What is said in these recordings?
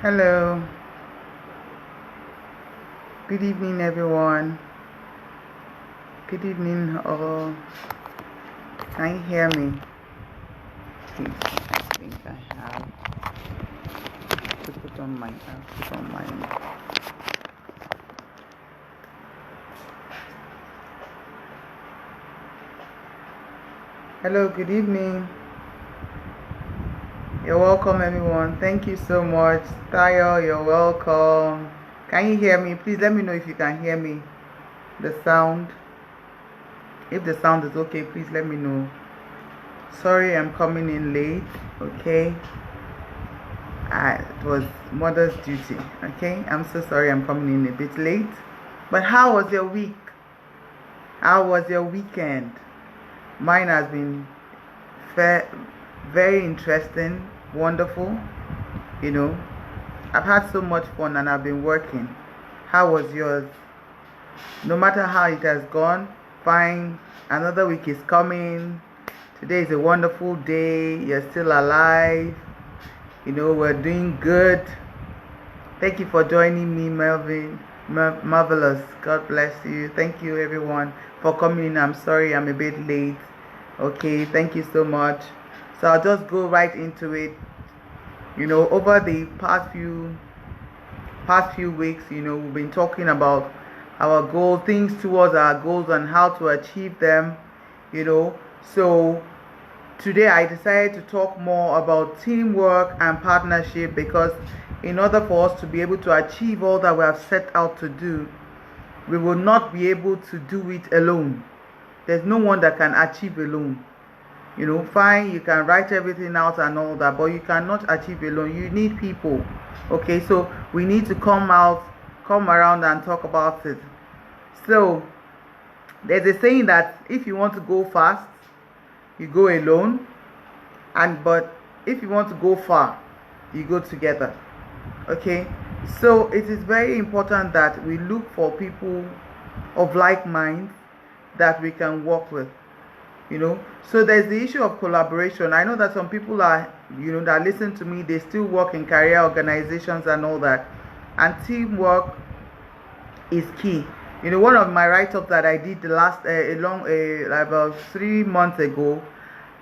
Hello, good evening, everyone. Good evening, all. Can you hear me? Please, I think I have to put on my. Hello, good evening. You're welcome, everyone. Thank you so much. Tayo, you're welcome. Can you hear me? Please let me know if you can hear me. The sound. If the sound is okay, please let me know. Sorry, I'm coming in late. Okay. It was mother's duty. Okay. I'm so sorry I'm coming in a bit late. But how was your week? How was your weekend? Mine has been very interesting, wonderful. I've had so much fun and I've been working. How was yours? No matter how it has gone, fine. Another week is coming. Today is a wonderful day. You're still alive. We're doing good. Thank you for joining me, Melvin. Marvelous. God bless you. Thank you, everyone, for coming in. I'm sorry I'm a bit late. Okay, thank you so much. So I'll just go right into it. Over the past few weeks, we've been talking about our goals, things towards our goals and how to achieve them. So today I decided to talk more about teamwork and partnership, because in order for us to be able to achieve all that we have set out to do, we will not be able to do it alone. There's no one that can achieve alone. Fine, you can write everything out and all that, but you cannot achieve alone. You need people. Okay, so we need to come around and talk about it. So there's a saying that if you want to go fast, you go alone, but if you want to go far, you go together. Okay, so it is very important that we look for people of like minds that we can work with. So there's the issue of collaboration. I know that some people that listen to me, they still work in career organizations and all that, and teamwork is key. One of my write-ups that I did the last about 3 months ago,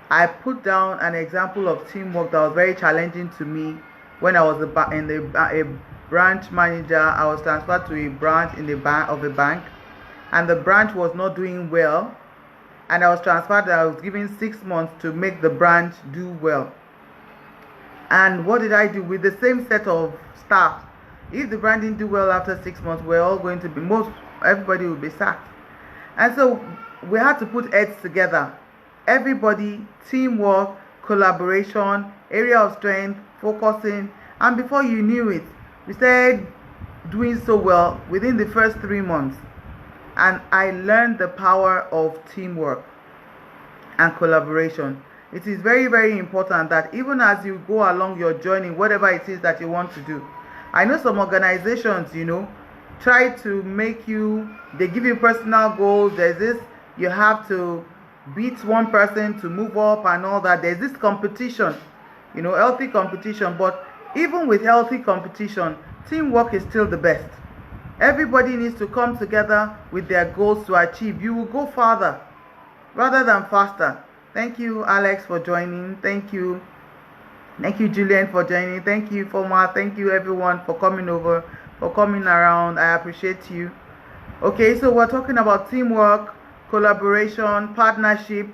I put down an example of teamwork that was very challenging to me when I was a branch manager. I was transferred to a branch of a bank, and the branch was not doing well, and I was transferred. I was given 6 months to make the branch do well. And what did I do with the same set of staff? If the branch didn't do well after 6 months, we're all going to be everybody will be sacked. And so we had to put heads together. Everybody, teamwork, collaboration, area of strength, focusing, and before you knew it, we started doing so well within the first 3 months. And I learned the power of teamwork and collaboration. It is very, very important that even as you go along your journey, whatever it is that you want to do. I know some organizations, try to make they give you personal goals. There's this, you have to beat one person to move up and all that. There's this competition, healthy competition. But even with healthy competition, teamwork is still the best. Everybody needs to come together with their goals to achieve. You will go farther rather than faster. Thank you, Alex, for joining. Thank you. Thank you, Julian, for joining. Thank you, Foma. Thank you, everyone, for coming over, for coming around. I appreciate you. Okay, so we're talking about teamwork, collaboration, partnership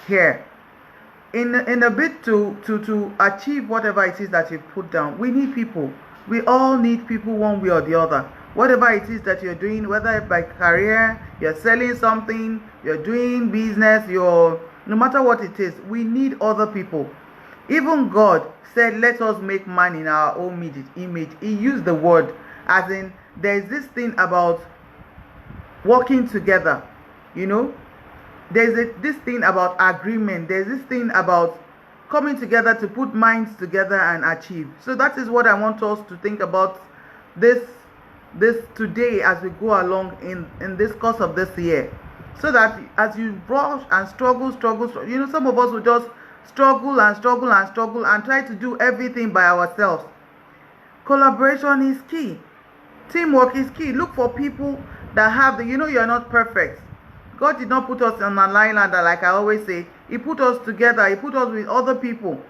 here. In a bit to achieve whatever it is that you put down, we need people. We all need people one way or the other. Whatever it is that you're doing, whether by career, you're selling something, you're doing business, no matter what it is, we need other people. Even God said, let us make man in our own image. He used the word as in, there's this thing about working together. There's this thing about agreement. There's this thing about coming together to put minds together and achieve. So that is what I want us to think about this today as we go along in this course of this year. So that as you rush and struggle, some of us will just struggle and try to do everything by ourselves. Collaboration is key. Teamwork is key. Look for people that have the, you're not perfect. God did not put us on an island, like I always say. He put us together. He put us with other people.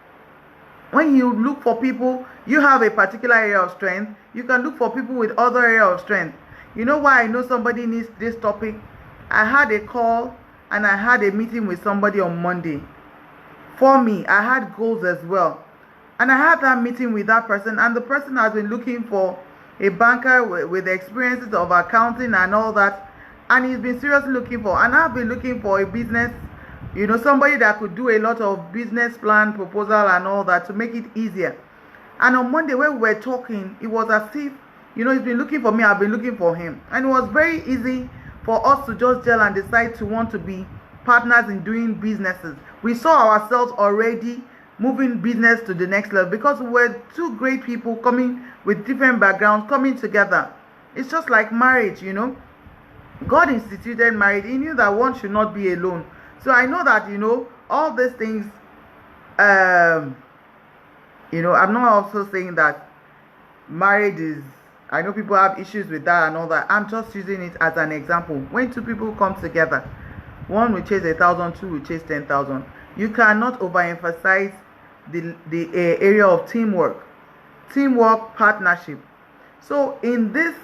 When you look for people, you have a particular area of strength. You can look for people with other area of strength. You know why I know somebody needs this topic? I had a call and I had a meeting with somebody on Monday. For me, I had goals as well. And I had that meeting with that person, and the person has been looking for a banker with the experiences of accounting and all that. And he's been seriously looking for, and I've been looking for a business, somebody that could do a lot of business plan, proposal and all that to make it easier. And on Monday when we were talking, it was as if, he's been looking for me, I've been looking for him. And it was very easy for us to just gel and decide to want to be partners in doing businesses. We saw ourselves already moving business to the next level because we were two great people coming with different backgrounds, coming together. It's just like marriage, God instituted marriage. He knew that one should not be alone. So I know that, all these things, I'm not also saying that marriage is, I know people have issues with that and all that. I'm just using it as an example. When two people come together, one will chase 1,000, two will chase 10,000. You cannot overemphasize the area of teamwork, partnership. So in this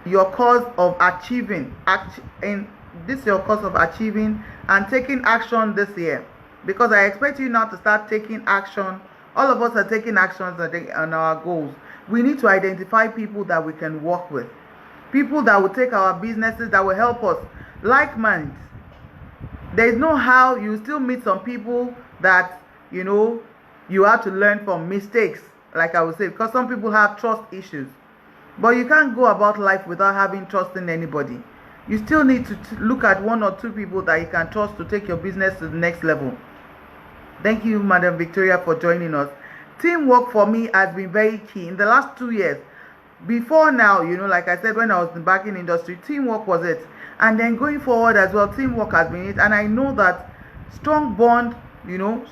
your cause of achieving, your cause of achieving and taking action this year, because I expect you now to start taking action. All of us are taking actions on our goals. We need to identify people that we can work with, people that will take our businesses, that will help us, like minds. There is no how. You still meet some people that you have to learn from mistakes, like I would say, because some people have trust issues. But you can't go about life without having trust in anybody. You still need to look at one or two people that you can trust to take your business to the next level. Thank you, Madam Victoria, for joining us. Teamwork for me has been very key in the last 2 years. Before now, like I said, when I was in the banking industry, teamwork was it. And then going forward as well, teamwork has been it. And I know that strong bond,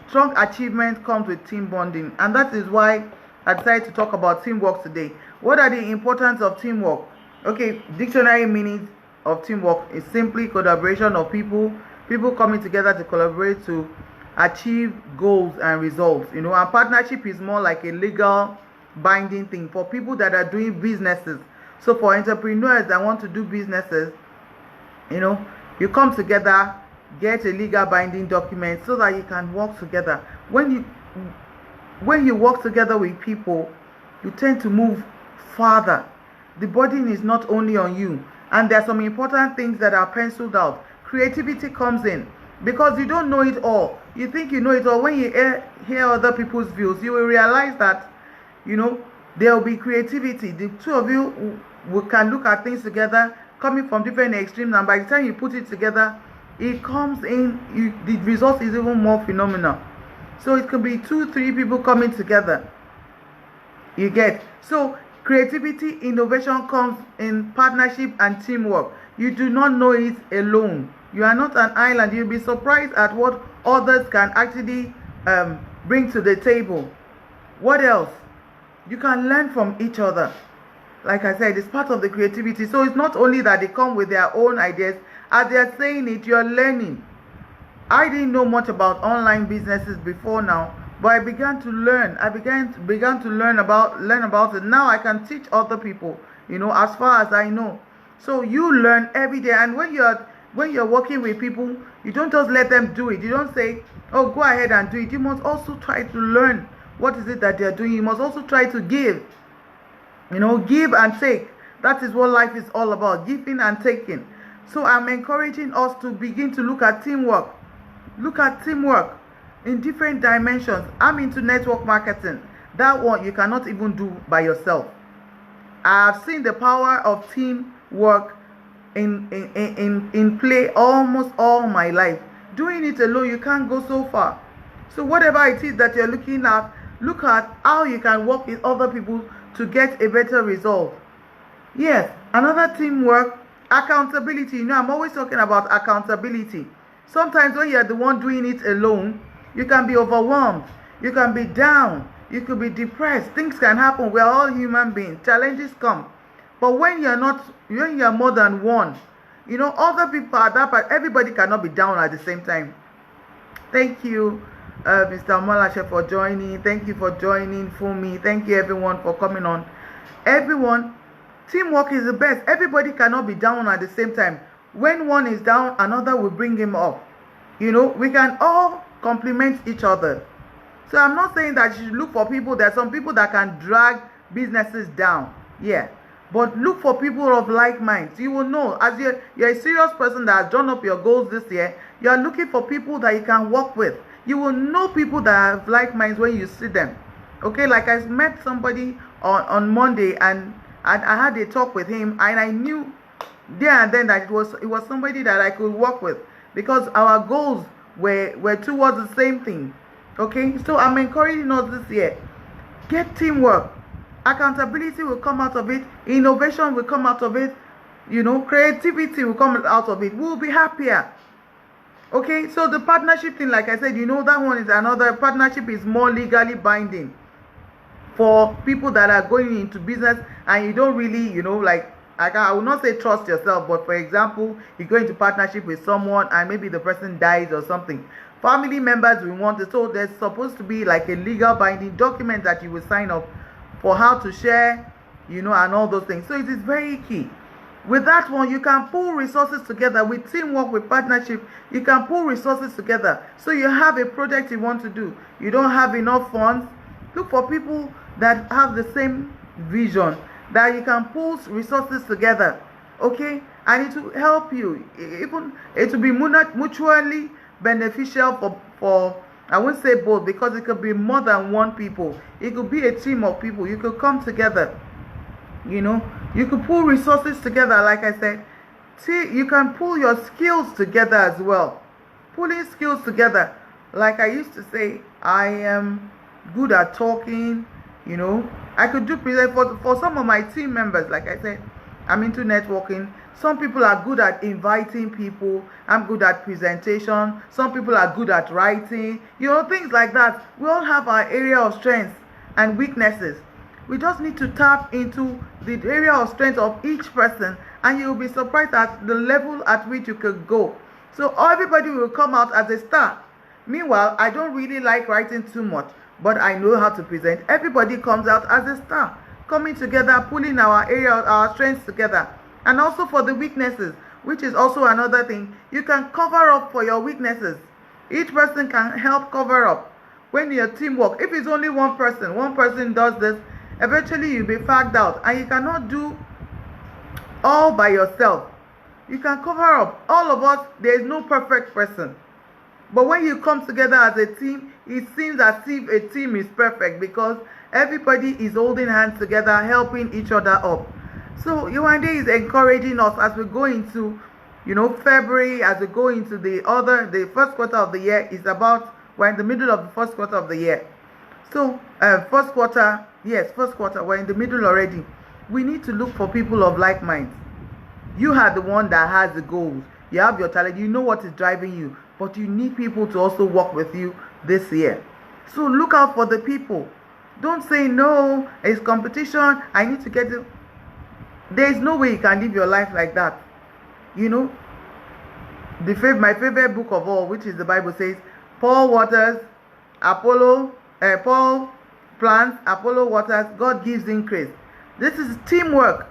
strong achievement comes with team bonding. And that is why I decided to talk about teamwork today. What are the importance of teamwork? Okay, dictionary meaning of teamwork is simply collaboration of people coming together to collaborate to achieve goals and results. And partnership is more like a legal binding thing for people that are doing businesses. So for entrepreneurs that want to do businesses, you come together, get a legal binding document so that you can work together. When you work together with people, you tend to move farther. The burden is not only on you, and there are some important things that are penciled out. Creativity comes in because you don't know it all. You think you know it all. When you hear other people's views, you will realize that there will be creativity. The two of you can look at things together, coming from different extremes, and by the time you put it together, it comes in, the result is even more phenomenal. So it can be 2-3 people coming together. You get? So creativity, innovation comes in partnership and teamwork. You do not know it alone. You are not an island. You'll be surprised at what others can actually bring to the table. What else? You can learn from each other. Like I said, it's part of the creativity. So it's not only that they come with their own ideas. As they are saying it, you're learning. I didn't know much about online businesses before now, but I began to learn. I began to learn about it. Now I can teach other people, as far as I know. So you learn every day, and when you're working with people, you don't just let them do it. You don't say, "Oh, go ahead and do it." You must also try to learn what is it that they're doing. You must also try to give. Give and take. That is what life is all about, giving and taking. So I'm encouraging us to begin to look at teamwork. Look at teamwork in different dimensions. I'm into network marketing. That one you cannot even do by yourself. I have seen the power of teamwork in play almost all my life. Doing it alone, you can't go so far. So whatever it is that you're looking at, look at how you can work with other people to get a better result. Yes, another teamwork, accountability. I'm always talking about accountability. Sometimes when you're the one doing it alone, you can be overwhelmed. You can be down. You could be depressed. Things can happen. We are all human beings. Challenges come. But when you're more than one, other people at that part, everybody cannot be down at the same time. Thank you, Mr. Molashe, for joining. Thank you for joining, Fumi. Thank you, everyone, for coming on. Everyone, teamwork is the best. Everybody cannot be down at the same time. When one is down, another will bring him up. We can all complement each other. So I'm not saying that you should look for people. There are some people that can drag businesses down. Yeah. But look for people of like minds. You will know, as you're a serious person that has drawn up your goals this year, you are looking for people that you can work with. You will know people that have like minds when you see them. Okay, like I met somebody on Monday, and I had a talk with him, and I knew there and then that it was somebody that I could work with, because our goals were towards the same thing. Okay, so I'm encouraging us this year. Get teamwork. Accountability will come out of it. Innovation will come out of it. Creativity will come out of it. We'll be happier. Okay, so the partnership thing, like I said, that one is another. Partnership is more legally binding for people that are going into business, and you don't really, I will not say trust yourself, but for example, you go into partnership with someone and maybe the person dies or something. Family members will want it, so there's supposed to be like a legal binding document that you will sign up for how to share, and all those things. So it is very key. With that one, you can pull resources together. With teamwork, with partnership, you can pull resources together. So you have a project you want to do. You don't have enough funds. Look for people that have the same vision, that you can pull resources together. Okay? And it will help you. Even it will be mutually beneficial for I won't say both, because it could be more than one people. It could be a team of people. You could come together. You could pull resources together, like I said. See, you can pull your skills together as well. Pulling skills together. Like I used to say, I am good at talking. I could do present for some of my team members. Like I said, I'm into networking. Some people are good at inviting people. I'm good at presentation. Some people are good at writing. Things like that. We all have our area of strengths and weaknesses. We just need to tap into the area of strength of each person, and you'll be surprised at the level at which you could go. So everybody will come out as a star. Meanwhile, I don't really like writing too much, but I know how to present. Everybody comes out as a star, coming together, pulling our strengths together. And also for the weaknesses, which is also another thing. You can cover up for your weaknesses. Each person can help cover up. When you're teamwork, if it's only one person does this, eventually you'll be fagged out, and you cannot do all by yourself. You can cover up. All of us, there is no perfect person. But when you come together as a team, it seems as if a team is perfect, because everybody is holding hands together, helping each other up. So YEWANDE is encouraging us as we go into, February, as we go into the first quarter of the year. We're in the middle of the first quarter of the year. So first quarter, we're in the middle already. We need to look for people of like minds. You are the one that has the goals. You have your talent. You know what is driving you. But you need people to also work with you this year. So look out for the people. Don't say, no, it's competition, I need to get it. There is no way you can live your life like that. My favorite book of all, which is the Bible, says, Paul waters, Paul plants, Apollo waters, God gives increase. This is teamwork.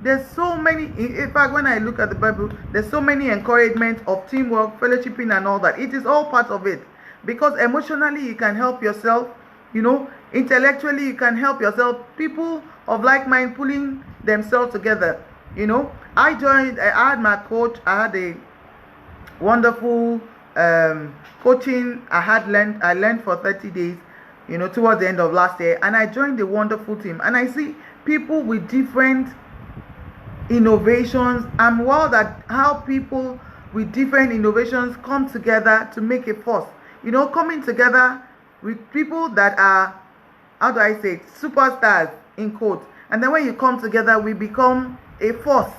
There's so many, in fact, when I look at the Bible, there's so many encouragement of teamwork, fellowshipping and all that. It is all part of it. Because emotionally you can help yourself, intellectually you can help yourself. People of like mind pulling themselves together. I had my coach. I had a wonderful coaching. I learned for 30 days, towards the end of last year, and I joined a wonderful team. And I see people with different innovations. I'm wild at how people with different innovations come together to make a force. Coming together with people that are, how do I say it, superstars in quotes. And then when you come together, we become a force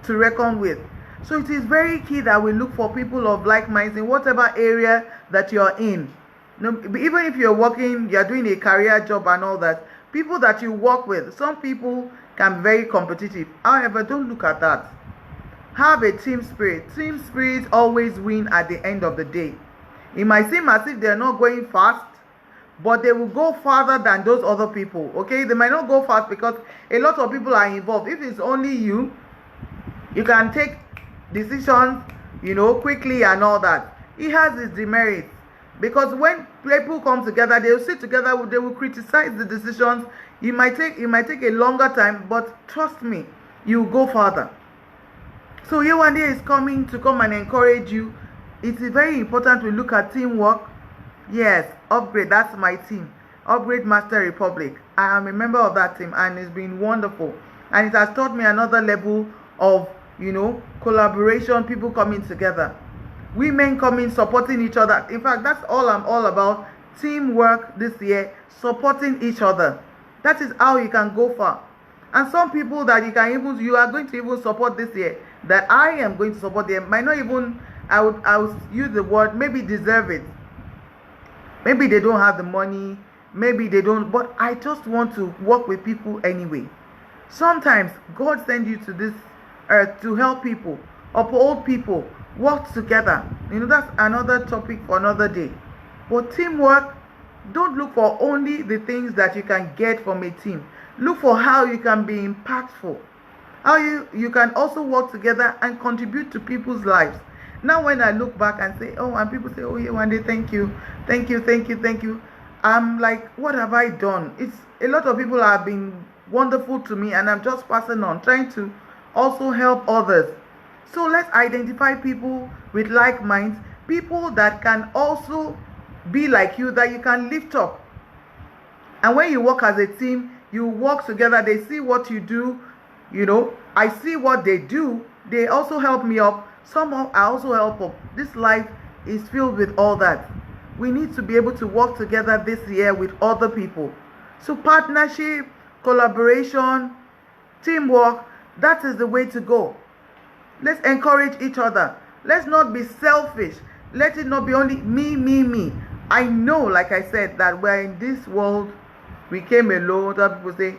to reckon with. So it is very key that we look for people of like minds in whatever area that you're in. No, even if you're working, you're doing a career job and all that, people that you work with, some people can be very competitive. However, don't look at that. Have a team spirit. Team spirits always win at the end of the day. It might seem as if they're not going fast, but they will go farther than those other people. Okay, they might not go fast because a lot of people are involved. If it's only you, you can take decisions, quickly and all that. It has its demerits, because when people come together, they will sit together, they will criticize the decisions. It might take a longer time, but trust me, you will go further. So Yewande is coming to come and encourage you. It is very important to look at teamwork. Yes, Upgrade, that's my team. Upgrade Master Republic. I am a member of that team, and it's been wonderful. And it has taught me another level of, collaboration, people coming together. Women coming, supporting each other. In fact, that's all I'm all about. Teamwork this year, supporting each other. That is how you can go far. And some people that you are going to even support this year, that I am going to support them, might not even, I would use the word, maybe deserve it. Maybe they don't have the money, maybe they don't, but I just want to work with people anyway. Sometimes God sends you to this earth to help people, uphold people, work together. That's another topic for another day. But teamwork, don't look for only the things that you can get from a team. Look for how you can be impactful, how you can also work together and contribute to people's lives. Now when I look back and say, and people say, Yewande, thank you, I'm like, what have I done? It's a lot of people have been wonderful to me, and I'm just passing on, trying to also help others. So let's identify people with like minds, people that can also be like you, that you can lift up. And when you work as a team, you work together, they see what you do, I see what they do, they also help me up. Somehow I also help up. This life is filled with all that. We need to be able to work together this year with other people. So partnership, collaboration, teamwork, that is the way to go. Let's encourage each other. Let's not be selfish. Let it not be only me. I know, like I said, that we're in this world, we came alone. Other people say,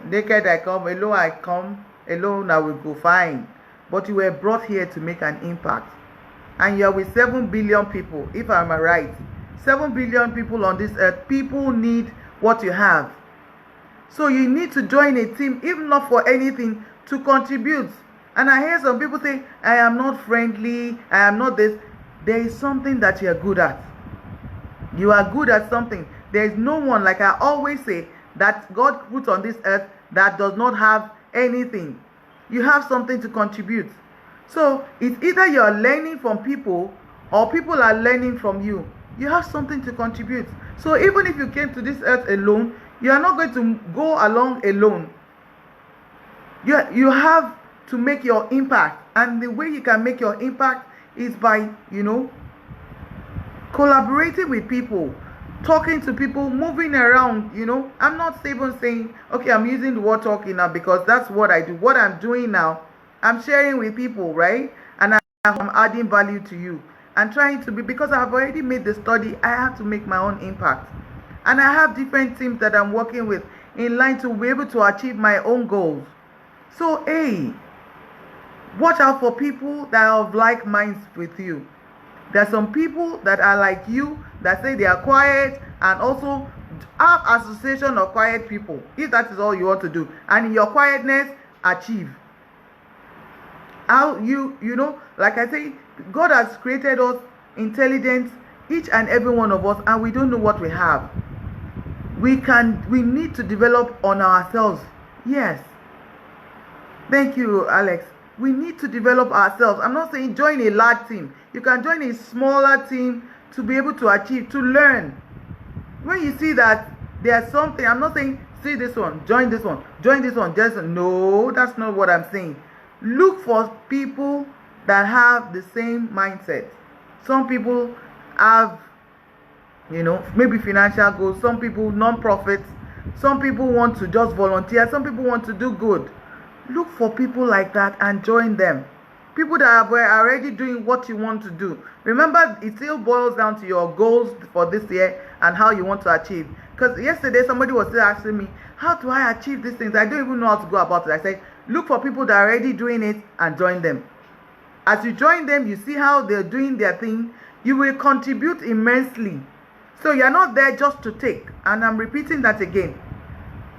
naked I come, alone I come, alone I will go, fine. But you were brought here to make an impact. And you are with 7 billion people, if I'm right. 7 billion people on this earth. People need what you have. So you need to join a team, even not for anything, to contribute. And I hear some people say, I am not friendly, I am not this. There is something that you are good at. You are good at something. There is no one, like I always say, that God put on this earth that does not have anything. You have something to contribute. So it's either you are learning from people or people are learning from you. You have something to contribute. So even if you came to this earth alone, you are not going to go along alone. You have to make your impact. And the way you can make your impact is by, collaborating with people, talking to people, moving around. I'm not even saying, okay, I'm using the word talking now because that's what I do. What I'm doing now, I'm sharing with people, right? And I'm adding value to you and trying to be, because I've already made the study, I have to make my own impact. And I have different teams that I'm working with in line to be able to achieve my own goals. So, hey, watch out for people that are of like minds with you. There are some people that are like you, that say they are quiet, and also have association of quiet people, if that is all you want to do. And in your quietness, achieve. How like I say, God has created us intelligent, each and every one of us, and we don't know what we have. We need to develop on ourselves. Yes. Thank you, Alex. We need to develop ourselves. I'm not saying join a large team. You can join a smaller team to be able to achieve, to learn. When you see that there's something, I'm not saying see this one, join this one, just no, that's not what I'm saying. Look for people that have the same mindset. Some people have, maybe financial goals. Some people non-profits. Some people want to just volunteer. Some people want to do good. Look for people like that and join them. people that were already doing what you want to do. Remember, it still boils down to your goals for this year and how you want to achieve. Because yesterday somebody was still asking me, how do I achieve these things? I don't even know how to go about it. I said, look for people that are already doing it and join them. As you join them, you see how they're doing their thing. You will contribute immensely. So you're not there just to take. And I'm repeating that again.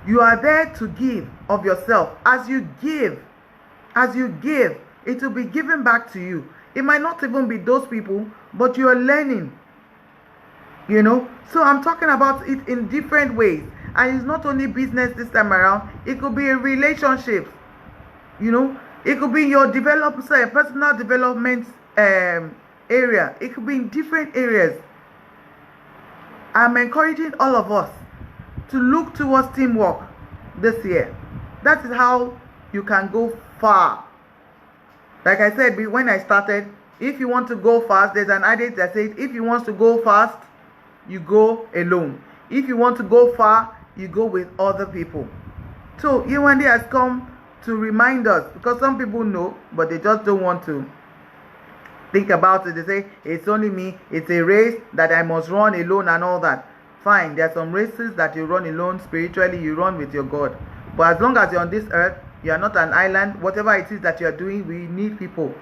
You are there to give of yourself. As you give, it will be given back to you. It might not even be those people, but you are learning. You know, so I'm talking about it in different ways. And it's not only business this time around. It could be a relationship. You know, it could be your personal development area. It could be in different areas. I'm encouraging all of us to look towards teamwork this year. That is how you can go far. Like I said, when I started, if you want to go fast, there's an adage that says, if you want to go fast, you go alone. If you want to go far, you go with other people. So YEWANDE has come to remind us, because some people know, but they just don't want to think about it. They say, it's only me, it's a race that I must run alone and all that. Fine, there are some races that you run alone. Spiritually, you run with your God. But as long as you're on this earth, you are not an island. Whatever it is that you're doing, we need people.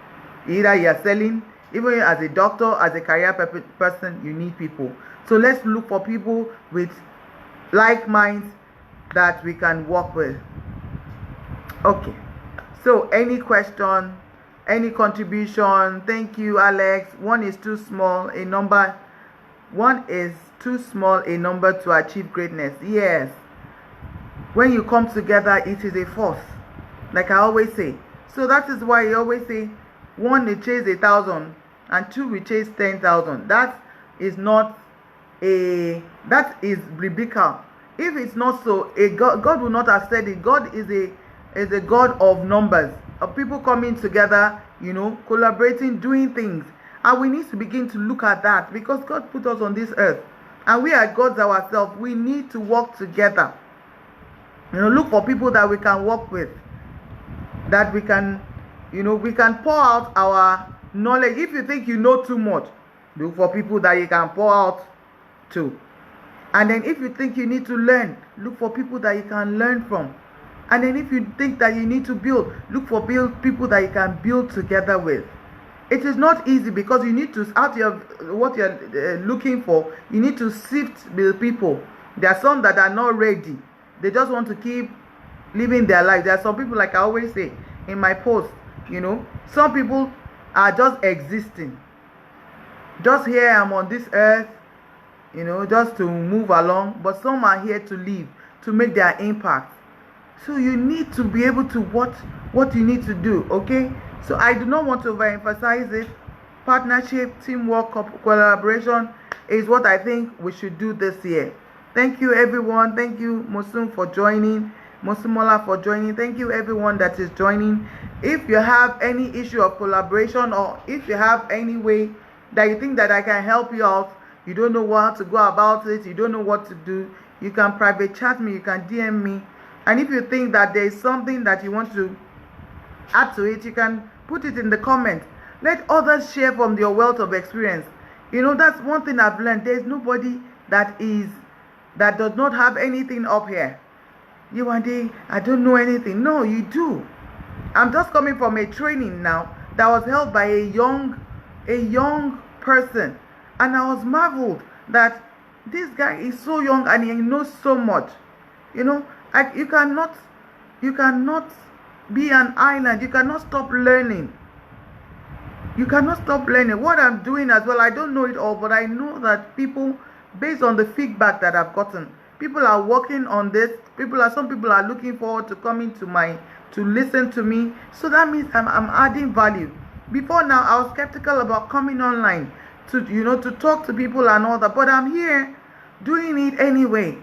Either you're selling, even as a doctor, as a career person, you need people. So let's look for people with like minds that we can work with. Okay, so any question, any contribution? Thank you, Alex. One is too small a number to achieve greatness. Yes, when you come together, it is a force, like I always say. So that is why I always say, one will chase 1,000 and two will chase 10,000. That is biblical. If it's not so, God will not have said it. God is a God of numbers, of people coming together, you know, collaborating, doing things. And we need to begin to look at that, because God put us on this earth and we are gods ourselves. We need to work together. You know, look for people that we can work with, that we can, you know, we can pour out our knowledge. If you think you know too much, look for people that you can pour out to. And then if you think you need to learn, look for people that you can learn from. And then if you think that you need to build, look for people that you can build together with. It is not easy, because you need to, out of what you're looking for, you need to sift the people. There are some that are not ready. They just want to keep living their life. There are some people, like I always say in my post, you know, some people are just existing. Just here, I'm on this earth, you know, just to move along. But some are here to live, to make their impact. So you need to be able to what you need to do, okay? So I do not want to overemphasize it. Partnership, teamwork, collaboration is what I think we should do this year. Thank you, everyone. Thank you, Mosum, for joining. Mosumola for joining. Thank you, everyone that is joining. If you have any issue of collaboration, or if you have any way that you think that I can help you out, you don't know how to go about it, you don't know what to do, you can private chat me, you can DM me. And if you think that there is something that you want to add to it, you can put it in the comments. Let others share from your wealth of experience. You know, that's one thing I've learned. There's nobody that does not have anything up here. YEWANDE, I don't know anything. No, you do. I'm just coming from a training now that was held by a young person, and I was marveled that this guy is so young and he knows so much. You know, you cannot be an island. You cannot stop learning. You cannot stop learning. What I'm doing as well, I don't know it all, but I know that people, based on the feedback that I've gotten, people are working on this. Some people are looking forward to coming to listen to me. So that means I'm adding value. Before now, I was skeptical about coming online to talk to people and all that, but I'm here doing it anyway.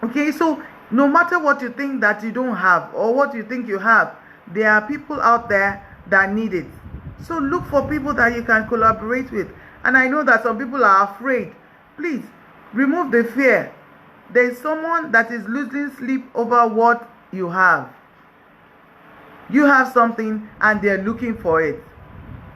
Okay, so no matter what you think that you don't have or what you think you have, there are people out there that need it. So look for people that you can collaborate with. And I know that some people are afraid. Please remove the fear. There is someone that is losing sleep over what you have. You have something and they're looking for it.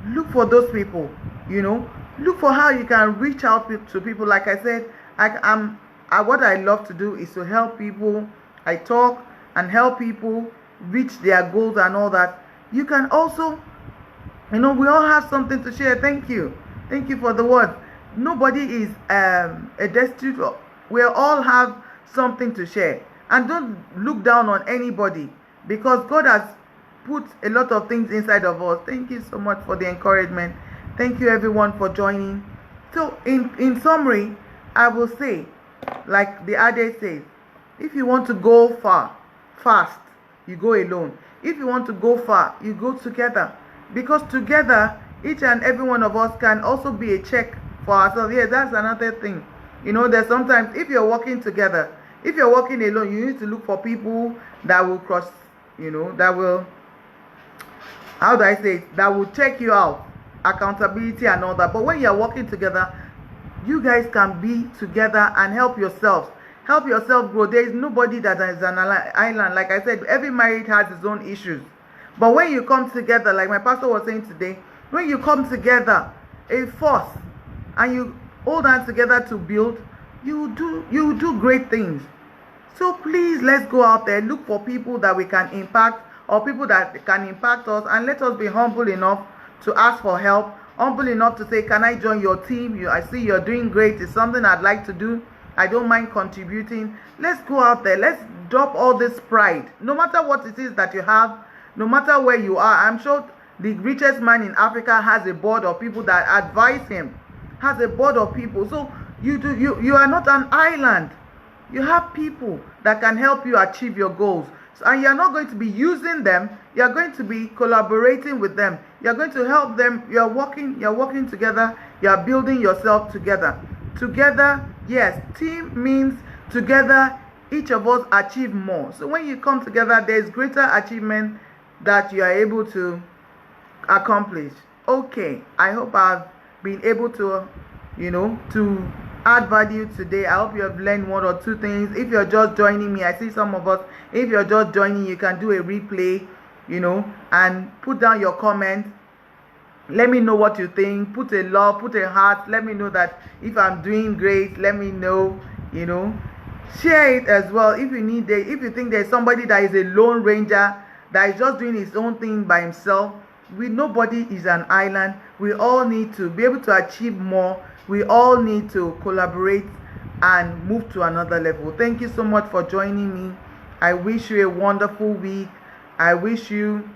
Look for those people, look for how you can reach out to people. Like I said, what I love to do is to help people. I talk and help people reach their goals and all that. You can also, we all have something to share. Thank you for the word. Nobody is a destitute. We all have something to share, and don't look down on anybody, because God has put a lot of things inside of us. Thank you so much for the encouragement. Thank you everyone for joining. So in summary, I will say, like the adage says, if you want to go fast, you go alone. If you want to go far, you go together, because together each and every one of us can also be a check for ourselves. Yeah, that's another thing. There's sometimes, if you're working together, if you're working alone, you need to look for people that will cross, that will, how do I say it, that will check you out, accountability and all that. But when you're working together, you guys can be together and help yourself grow. There is nobody that is an island. Like I said, every marriage has its own issues. But when you come together, like my pastor was saying today, when you come together, a force, and you hold hands together to build, you do great things. So please, let's go out there, look for people that we can impact, or people that can impact us, and let us be humble enough to ask for help, humble enough to say, can I join your team? I see you're doing great. It's something I'd like to do. I don't mind contributing. Let's go out there. Let's drop all this pride. No matter what it is that you have, no matter where you are, I'm sure the richest man in Africa has a board of people that advise him, has a board of people. So you are not an island. You have people that can help you achieve your goals. And you're not going to be using them, you're going to be collaborating with them. You're going to help them. You're working together, you're building yourself together. Together, yes, team means together each of us achieve more. So when you come together, there's greater achievement that you are able to accomplish. Okay, I hope I've been able to, to add value today. I hope you have learned one or two things. If you're just joining me, I see some of us, if you're just joining, you can do a replay, and put down your comment. Let me know what you think. Put a love, put a heart. Let me know that if I'm doing great, let me know, Share it as well if you need it. If you think there's somebody that is a lone ranger, that is just doing his own thing by himself, nobody is an island. We all need to be able to achieve more. We all need to collaborate and move to another level. Thank you so much for joining me. I wish you a wonderful week. I wish you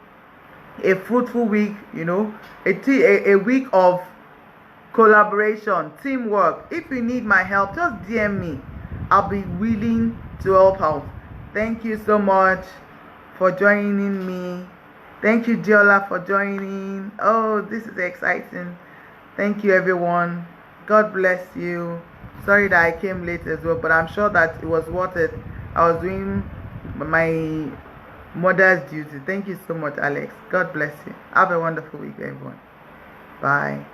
a fruitful week, a week of collaboration, teamwork. If you need my help, just DM me. I'll be willing to help out. Thank you so much for joining me. Thank you, Adeola, for joining. Oh, this is exciting. Thank you, everyone. God bless you. Sorry that I came late as well, but I'm sure that it was worth it. I was doing my mother's duty. Thank you so much, Alex. God bless you. Have a wonderful week, everyone. Bye.